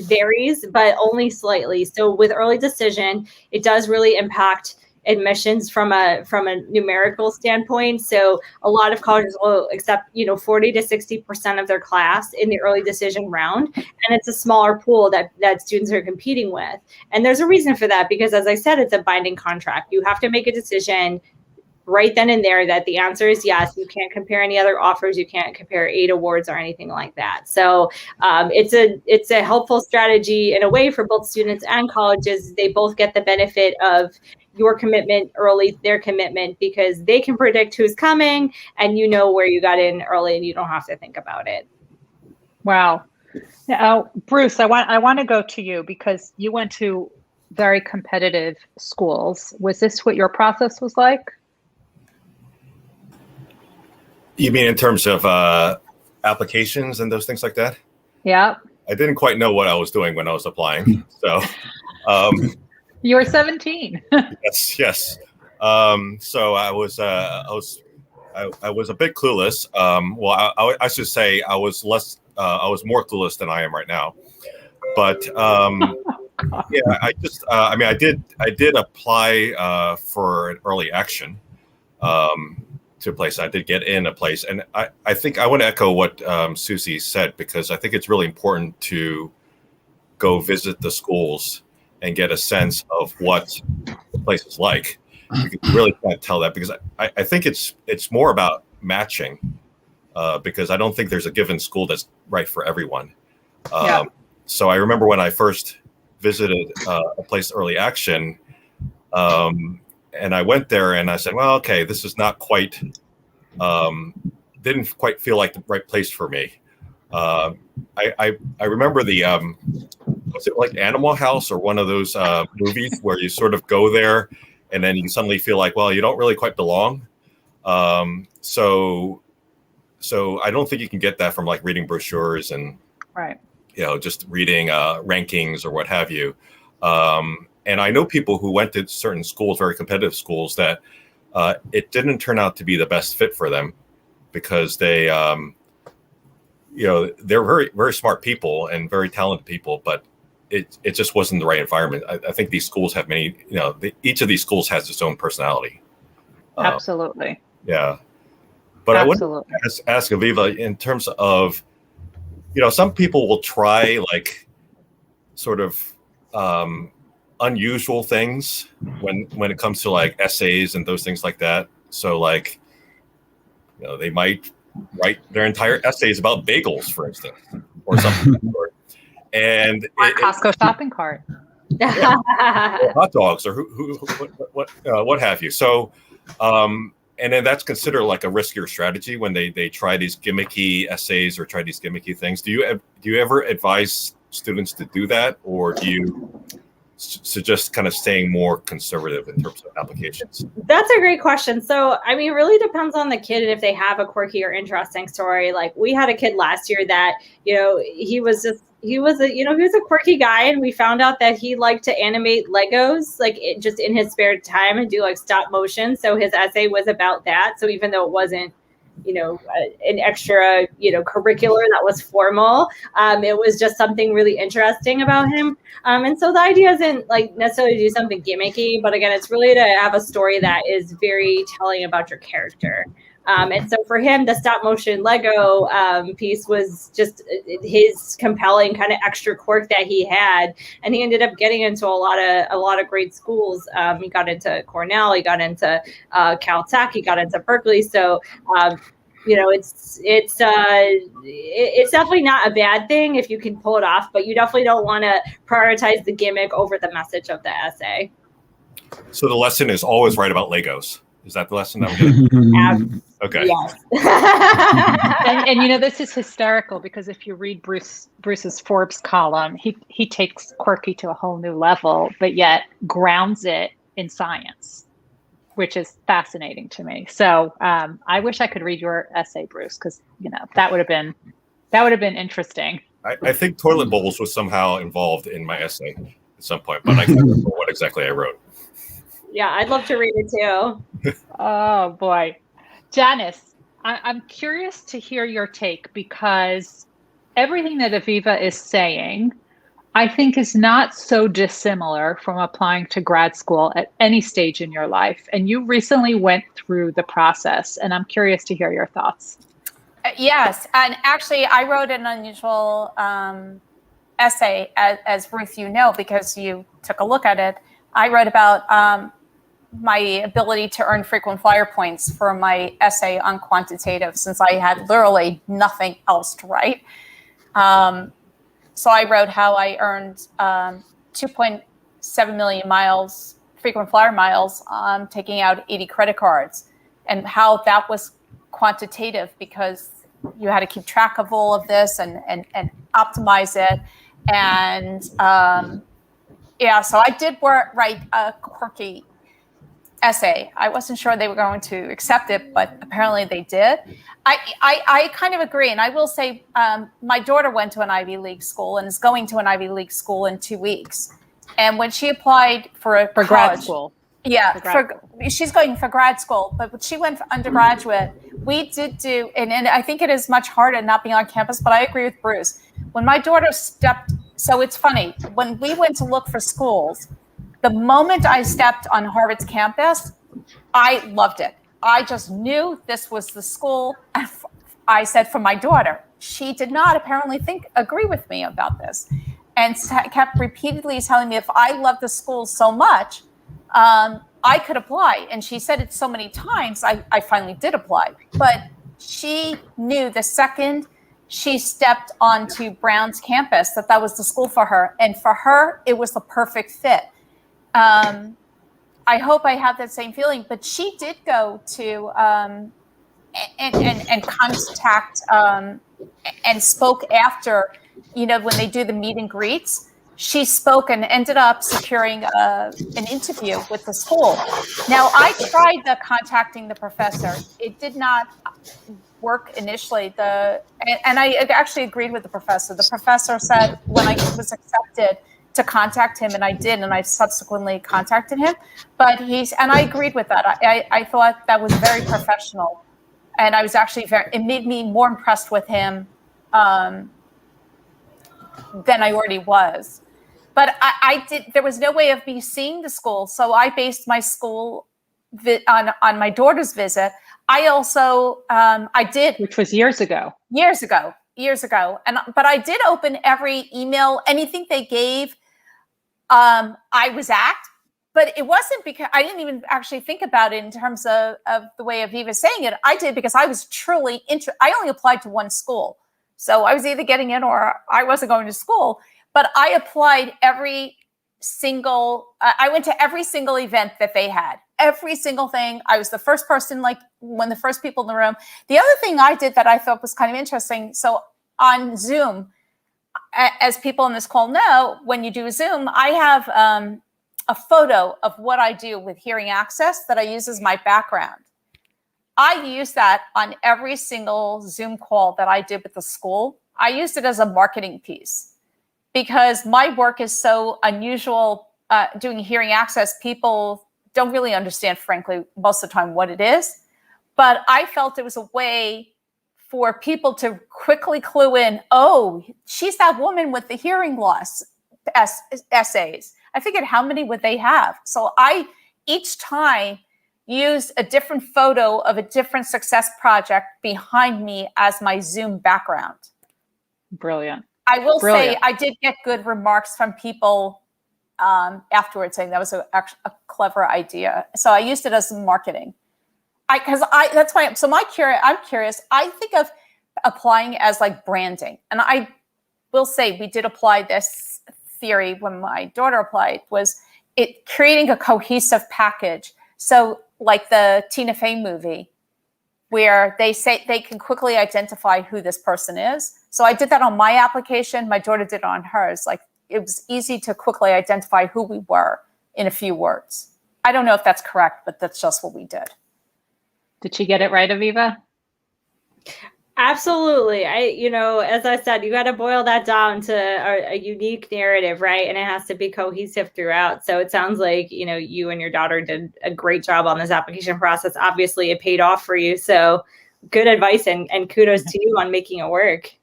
varies, but only slightly. So with early decision, it does really impact admissions from a numerical standpoint. So a lot of colleges will accept 40 to 60% of their class in the early decision round, and it's a smaller pool that students are competing with. And there's a reason for that, because as I said, it's a binding contract. You have to make a decision right then and there that the answer is yes. You can't compare any other offers. You can't compare 8 awards or anything like that. So it's a helpful strategy in a way for both students and colleges. They both get the benefit of your commitment early, their commitment, because they can predict who's coming and you know where you got in early and you don't have to think about it. Wow. Now, Bruce, I want to go to you because you went to very competitive schools. Was this what your process was like? You mean in terms of applications and those things like that? Yeah. I didn't quite know what I was doing when I was applying. So you were 17. Yes. So I was a bit clueless. Well, I should say I was more clueless than I am right now. But yeah, I did apply for an early action to a place. I did get in a place, and I think I want to echo what Susie said, because I think it's really important to go visit the schools and get a sense of what the place is like. You really can't tell that, because I think it's more about matching, because I don't think there's a given school that's right for everyone. Yeah. So I remember when I first visited a place, early action, and I went there and I said, well, okay, this is not quite, didn't quite feel like the right place for me. I remember was it like Animal House or one of those movies where you sort of go there and then you suddenly feel like, well, you don't really quite belong. So I don't think you can get that from like reading brochures and, right, just reading rankings or what have you. And I know people who went to certain schools, very competitive schools, that it didn't turn out to be the best fit for them, because they, they're very, very smart people and very talented people, but it just wasn't the right environment. I think these schools have many, each of these schools has its own personality. Absolutely. Yeah. But absolutely. I would ask Aviva, in terms of, some people will try like sort of unusual things when it comes to like essays and those things like that. So like, they might write their entire essays about bagels, for instance, or something. And Costco shopping cart. Yeah, or hot dogs, or what have you. So, and then that's considered like a riskier strategy when they try these gimmicky essays or try these gimmicky things. Do you ever advise students to do that, or do you suggest kind of staying more conservative in terms of applications? That's a great question. So, I mean, it really depends on the kid and if they have a quirky or interesting story. Like we had a kid last year that, he was a quirky guy, and we found out that he liked to animate Legos, just in his spare time, and do like stop motion. So his essay was about that. So even though it wasn't an extra, curricular that was formal. It was just something really interesting about him. And so the idea isn't like necessarily to do something gimmicky, but again, it's really to have a story that is very telling about your character. And so for him, the stop motion Lego piece was just his compelling kind of extra quirk that he had, and he ended up getting into a lot of great schools. He got into Cornell, he got into Caltech, he got into Berkeley. So it's definitely not a bad thing if you can pull it off, but you definitely don't want to prioritize the gimmick over the message of the essay. So the lesson is always write about Legos. Is that the lesson that we're getting? Okay. Yes. and this is hysterical because if you read Bruce's Forbes column, he takes quirky to a whole new level, but yet grounds it in science, which is fascinating to me. So I wish I could read your essay, Bruce, because that would have been interesting. I think toilet bowls was somehow involved in my essay at some point, but I can't remember what exactly I wrote. Yeah, I'd love to read it too. Oh boy. Janice, I'm curious to hear your take, because everything that Aviva is saying, I think, is not so dissimilar from applying to grad school at any stage in your life. And you recently went through the process, and I'm curious to hear your thoughts. Yes. And actually, I wrote an unusual essay, as Ruth, because you took a look at it. I wrote about my ability to earn frequent flyer points for my essay on quantitative, since I had literally nothing else to write. So I wrote how I earned 2.7 million miles, frequent flyer miles, taking out 80 credit cards, and how that was quantitative because you had to keep track of all of this and optimize it. And so I did write a quirky essay. I wasn't sure they were going to accept it, but apparently they did. I kind of agree. And I will say my daughter went to an Ivy League school and is going to an Ivy League school in 2 weeks. And when she applied for grad school. Yeah, she's going for grad school. But when she went for undergraduate, we did do, and I think it is much harder not being on campus, but I agree with Bruce. When my daughter so it's funny, when we went to look for schools, the moment I stepped on Harvard's campus, I loved it. I just knew this was the school. I said for my daughter. She did not apparently agree with me about this, and kept repeatedly telling me if I loved the school so much, I could apply. And she said it so many times, I finally did apply. But she knew the second she stepped onto Brown's campus that was the school for her. And for her, it was the perfect fit. I hope I have that same feeling, but she did go to and contact and spoke after, when they do the meet and greets. She spoke and ended up securing an interview with the school. Now, I tried contacting the professor. It did not work initially. And I actually agreed with the professor. The professor said when I was accepted to contact him, and I did, and I subsequently contacted him. But and I agreed with that. I thought that was very professional, and I was actually it made me more impressed with him than I already was. But there was no way of me seeing the school, so I based my school on my daughter's visit. I also I did, which was years ago, but I did open every email, anything they gave. I was at, but it wasn't because I didn't even actually think about it in terms of the way Aviva's saying it. I did because I was truly interested. I only applied to one school, so I was either getting in or I wasn't going to school. But I applied I went to every single event that they had, every single thing. I was the first person, like one of the first people in the room. The other thing I did that I thought was kind of interesting. So on Zoom, as people in this call know, when you do a Zoom, I have a photo of what I do with hearing access that I use as my background. I use that on every single Zoom call that I did with the school. I used it as a marketing piece because my work is so unusual. Doing hearing access, people don't really understand, frankly, most of the time what it is. But I felt it was a way for people to quickly clue in, oh, she's that woman with the hearing loss essays. I figured, how many would they have? So I, each time, used a different photo of a different success project behind me as my Zoom background. Brilliant. I will say I did get good remarks from people afterwards saying that was a clever idea. So I used it as marketing. That's why. So I'm curious. I think of applying as like branding, and I will say we did apply this theory when my daughter applied. Was it creating a cohesive package? So like the Tina Fey movie, where they say they can quickly identify who this person is. So I did that on my application. My daughter did it on hers. Like it was easy to quickly identify who we were in a few words. I don't know if that's correct, but that's just what we did. Did she get it right, Aviva? Absolutely. As I said, you got to boil that down to a unique narrative, right? And it has to be cohesive throughout. So it sounds like, you and your daughter did a great job on this application process. Obviously, it paid off for you. So good advice and kudos to you on making it work.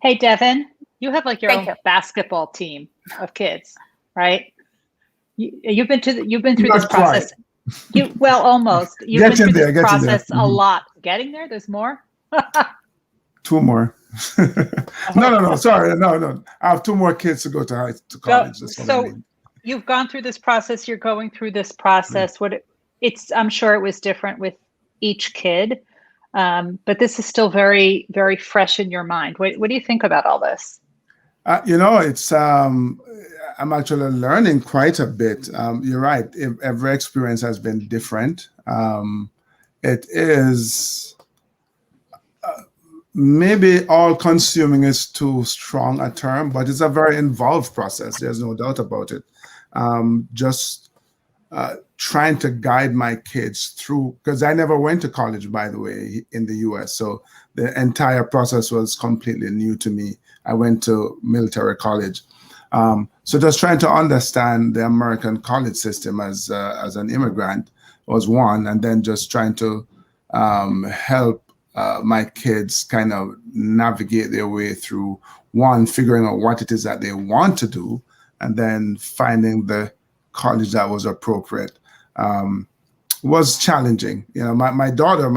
Hey, Devin, you have like your own basketball team of kids, right? You've been through this process. Almost. You've been through this process a lot. Getting there, there's more. 2 more. No. Sorry, no. I have 2 more kids to go to college. So you've gone through this process. You're going through this process. I'm sure it was different with each kid, but this is still very, very fresh in your mind. What do you think about all this? It's I'm actually learning quite a bit. You're right. Every experience has been different. It is. Maybe all-consuming is too strong a term, but it's a very involved process. There's no doubt about it. Just trying to guide my kids through, because I never went to college, by the way, in the U.S. So the entire process was completely new to me. I went to military college. So just trying to understand the American college system as an immigrant was one, and then just trying to help my kids kind of navigate their way through, one, figuring out what it is that they want to do, and then finding the college that was appropriate was challenging. My daughter,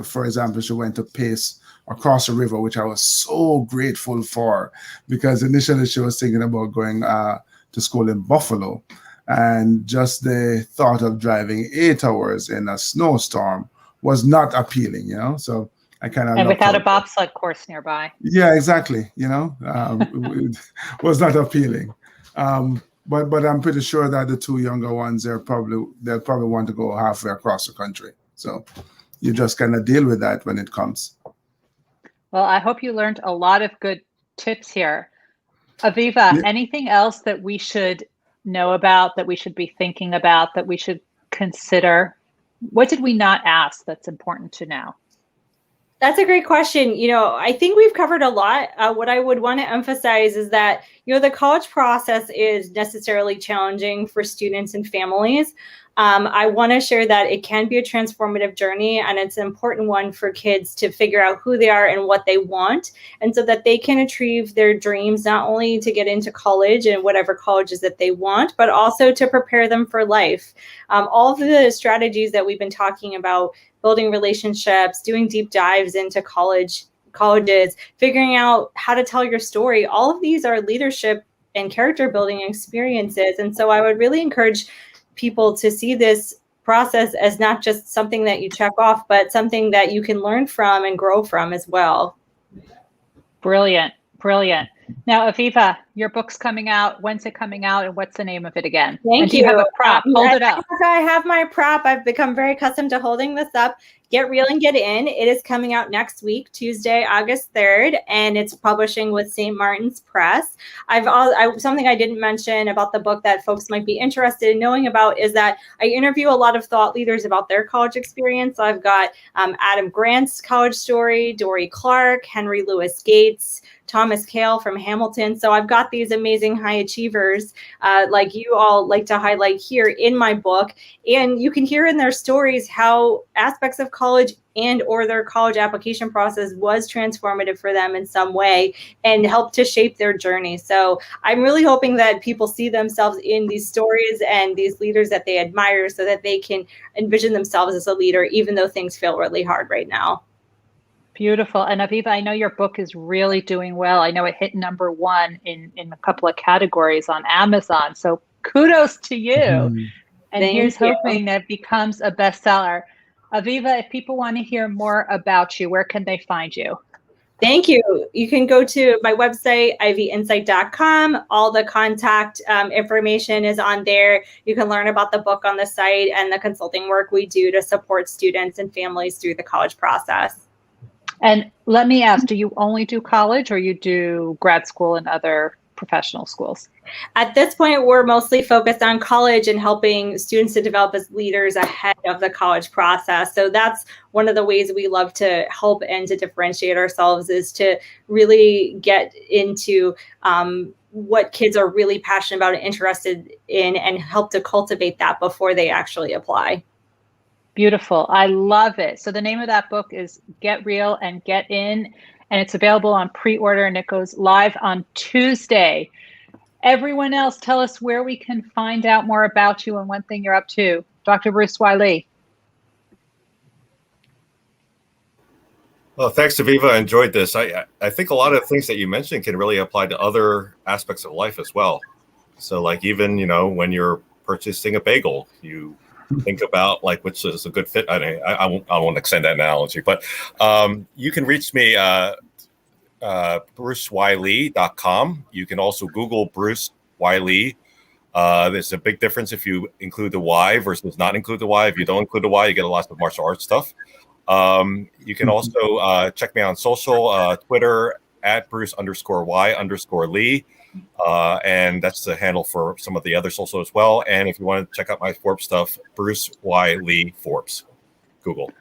for example, she went to Pace across the river, which I was so grateful for, because initially she was thinking about going to school in Buffalo, and just the thought of driving 8 hours in a snowstorm was not appealing, so I kind of. And without a bobsled course nearby. Yeah, exactly. It was not appealing. But I'm pretty sure that the 2 younger ones, they'll probably want to go halfway across the country. So you just kind of deal with that when it comes. Well, I hope you learned a lot of good tips here. Aviva, anything else that we should know about, that we should be thinking about, that we should consider? What did we not ask that's important to know? That's a great question. I think we've covered a lot. What I would want to emphasize is that, the college process is necessarily challenging for students and families. I want to share that it can be a transformative journey, and it's an important one for kids to figure out who they are and what they want, and so that they can achieve their dreams, not only to get into college and whatever colleges that they want, but also to prepare them for life. All of the strategies that we've been talking about, building relationships, doing deep dives into colleges, figuring out how to tell your story, all of these are leadership and character building experiences. And so I would really encourage people to see this process as not just something that you check off, but something that you can learn from and grow from as well. Brilliant. Now, Aviva, your book's coming out. When's it coming out, and what's the name of it again? Thank you. Do you have a prop? Hold it up. I have my prop. I've become very accustomed to holding this up. Get Real and Get In. It is coming out next week, Tuesday, August 3rd, and it's publishing with St. Martin's Press. Something I didn't mention about the book that folks might be interested in knowing about is that I interview a lot of thought leaders about their college experience. So I've got Adam Grant's college story, Dory Clark, Henry Louis Gates, Thomas Kail from Hamilton. So I've got these amazing high achievers like you all like to highlight here in my book. And you can hear in their stories how aspects of college and or their college application process was transformative for them in some way and helped to shape their journey. So I'm really hoping that people see themselves in these stories and these leaders that they admire so that they can envision themselves as a leader, even though things feel really hard right now. Beautiful. And Aviva, I know your book is really doing well. I know it hit #1 in a couple of categories on Amazon. So kudos to you. And here's hoping that it becomes a bestseller. Aviva, if people want to hear more about you, where can they find you? Thank you. You can go to my website, ivyinsight.com. All the contact information is on there. You can learn about the book on the site and the consulting work we do to support students and families through the college process. And let me ask, do you only do college or you do grad school and other professional schools? At this point, we're mostly focused on college and helping students to develop as leaders ahead of the college process. So that's one of the ways we love to help and to differentiate ourselves, is to really get into what kids are really passionate about and interested in and help to cultivate that before they actually apply. Beautiful. I love it. So the name of that book is Get Real and Get In, and it's available on pre-order and it goes live on Tuesday. Everyone else, tell us where we can find out more about you and one thing you're up to. Dr. Bruce Wiley. Well, thanks, Aviva. I enjoyed this. I think a lot of the things that you mentioned can really apply to other aspects of life as well. So like even, when you're purchasing a bagel, you think about like which is a good fit. I won't extend that analogy, but you can reach me brucewiley.com. You can also Google Bruce Wiley. There's a big difference if you include the Y versus not include the Y. If you don't include the Y, you get a lot of martial arts stuff. You can also check me on social, Twitter at Bruce_Y_Lee. And that's the handle for some of the other social as well. And if you want to check out my Forbes stuff, Bruce Y. Lee Forbes, Google.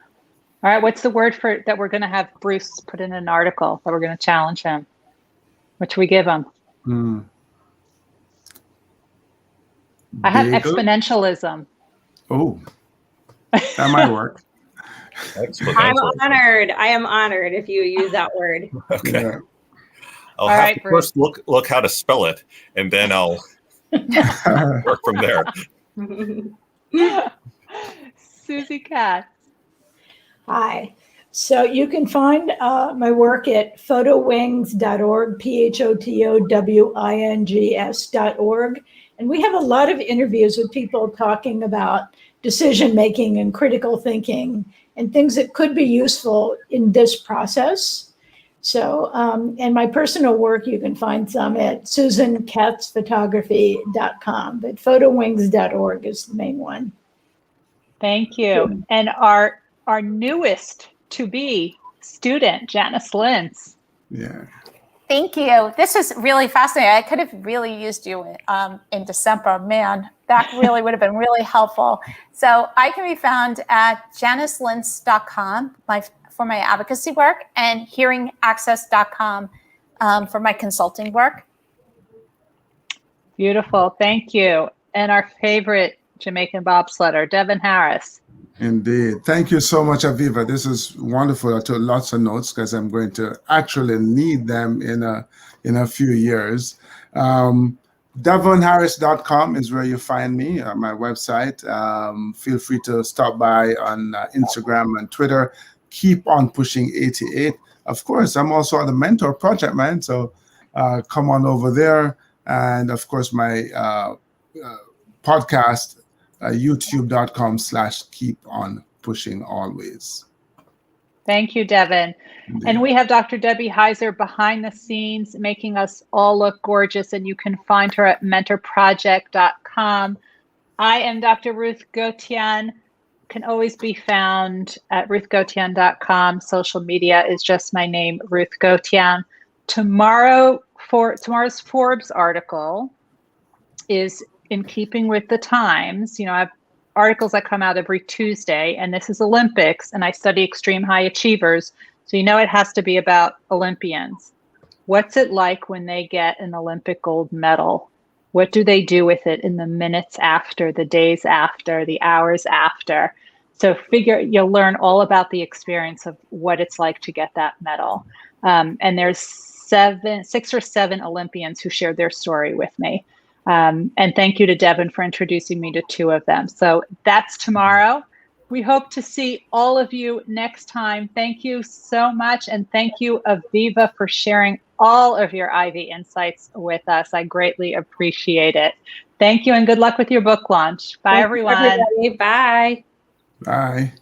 All right. What's the word for that we're going to have Bruce put in an article that we're going to challenge him? What should we give him? I have exponentialism. Oh, that might work. I'm honored. I am honored if you use that word. Okay. Yeah. I'll have to first look how to spell it, and then I'll work from there. Susie Katz. Hi. So you can find my work at photowings.org, photowings.org. And we have a lot of interviews with people talking about decision making and critical thinking and things that could be useful in this process. So, and my personal work, you can find some at susankatzphotography.com, but photowings.org is the main one. Thank you. And our newest to-be student, Janice Lintz. Yeah. Thank you. This is really fascinating. I could have really used you in December. Man, that really would have been really helpful. So I can be found at janicelintz.com for my advocacy work and hearingaccess.com for my consulting work. Beautiful. Thank you. And our favorite Jamaican bobsledder, Devin Harris. Indeed. Thank you so much, Aviva. This is wonderful. I took lots of notes because I'm going to actually need them in a few years. DevonHarris.com is where you find me, my website. Feel free to stop by on Instagram and Twitter. Keep on pushing 88. Of course, I'm also on the Mentor Project, man. So come on over there. And of course, my podcast, youtube.com/keep-on-pushing-always. Thank you, Devin. Indeed. And we have Dr. Debbie Heiser behind the scenes, making us all look gorgeous. And you can find her at mentorproject.com. I am Dr. Ruth Gotian. Can always be found at ruthgotian.com. Social media is just my name, Ruth Gotian. Tomorrow's Forbes article is in keeping with the times. I have articles that come out every Tuesday, and this is Olympics, and I study extreme high achievers. So it has to be about Olympians. What's it like when they get an Olympic gold medal? What do they do with it in the minutes after, the days after, the hours after? So you'll learn all about the experience of what it's like to get that medal. And there's 6 or 7 Olympians who shared their story with me. And thank you to Devin for introducing me to 2 of them. So that's tomorrow. We hope to see all of you next time. Thank you so much. And thank you, Aviva, for sharing all of your Ivy insights with us. I greatly appreciate it. Thank you and good luck with your book launch. Bye, everyone. Bye. Bye.